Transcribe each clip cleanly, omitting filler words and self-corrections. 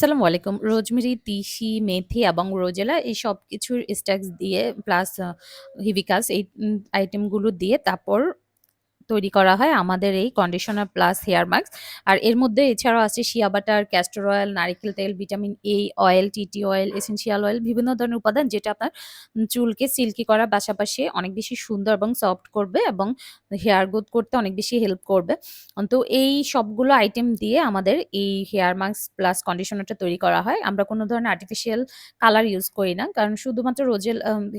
আসসালামু আলাইকুম। রোজমেরি, তিসি, মেথি এবং রোজেলা এই সবকিছুর স্ট্যাক্স দিয়ে প্লাস হিবিকাস এই আইটেমগুলো দিয়ে তারপর তৈরি করা হয় আমাদের এই কন্ডিশনার প্লাস হেয়ার মাস্ক। আর এর মধ্যে এছাড়াও আছে শিয়া বাটার, ক্যাস্টর অয়েল, নারিকেল তেল, vitamin A oil, TT oil, essential oil বিভিন্ন ধরনের উপাদান যেটা আপনার চুলকে সিল্কি করার পাশাপাশি অনেক বেশি সুন্দর এবং সফট করবে এবং হেয়ার গ্রোথ করতে অনেক বেশি হেল্প করবে। তো এই সবগুলো আইটেম দিয়ে আমাদের এই হেয়ার মাস্ক প্লাস কন্ডিশনারটা তৈরি করা হয়। আমরা কোনো ধরনের আর্টিফিশিয়াল কালার ইউজ করি না। কারণ শুধুমাত্র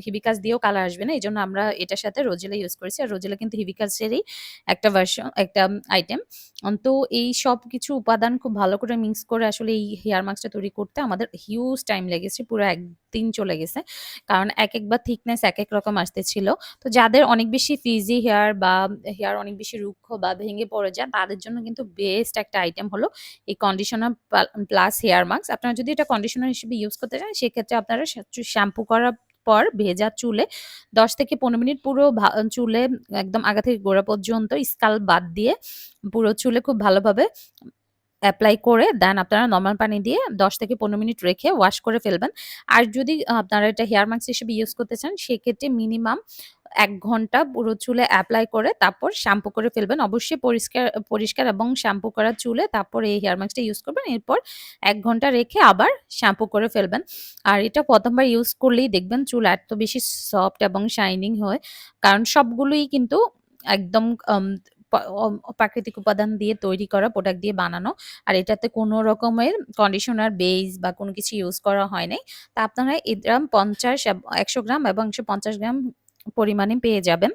হিবিকাস দিয়েও কালার আসবে না। এজন্য আমরা এটার সাথে রোজেলা ইউজ করেছি। আর রোজেলা কিন্তু হিবিকাসেরই একটা আইটেম। তো এই সবকিছু উপাদান খুব ভালো করে মিক্স করে আসলে এই হেয়ার মাস্কটা তৈরি করতে আমাদের হিউজ টাইম লেগেছে। পুরো ১ দিন চলে গেছে। কারণ একেকবার থিকনেস একেক রকম আসতেছিল। তো যাদের অনেক বেশি ফ্রিজি হেয়ার বা হেয়ার অনেক বেশি রুক্ষ বা ভেঙে পড়ে যায় তাদের জন্য কিন্তু বেস্ট একটা আইটেম হলো এই কন্ডিশনার প্লাস হেয়ার মাস্ক। আপনারা যদি এটা কন্ডিশনার হিসেবে ইউজ করতে চান সেক্ষেত্রে আপনারা শ্যাম্পু করার পর ভেজা চুলে ১০ থেকে ১৫ মিনিট পুরো চুলে একদম আগা থেকে গোড়া পর্যন্ত স্কাল্প বাদ দিয়ে পুরো চুলে খুব ভালোভাবে এপ্লাই করে দেন আপনারা নরমাল পানি দিয়ে ১০ থেকে ১৫ মিনিট রেখে ওয়াশ করে ফেলবেন। আর যদি আপনারা এটা হেয়ার মাস্ক হিসেবে ইউজ করতে চান সেক্ষেত্রে মিনিমাম ১ ঘন্টা পুরো চুলে এপ্লাই করে তারপর শ্যাম্পু করে ফেলবেন। অবশ্যই পরিষ্কার এবং শ্যাম্পু করা চুলে তারপর এই হেয়ার মাস্কটা ইউজ করবেন। এরপর ১ ঘন্টা রেখে আবার শ্যাম্পু করে ফেলবেন। আর এটা ১ম বার ইউজ করলেই দেখবেন চুল এত বেশি সফট এবং শাইনিং হয়। কারণ সবগুলোই কিন্তু একদম আম পা অম প্রাকৃতিক উপাদান দিয়ে তৈরি করা প্রোডাক্ট দিয়ে বানানো। আর এটাতে কোনো রকমের কন্ডিশনার, বেস বা কোনো কিছু ইউজ করা হয় নাই। তা আপনারা ১০০ গ্রাম এবং ১৫০ গ্রাম পরিমাণে পেয়ে যাবেন।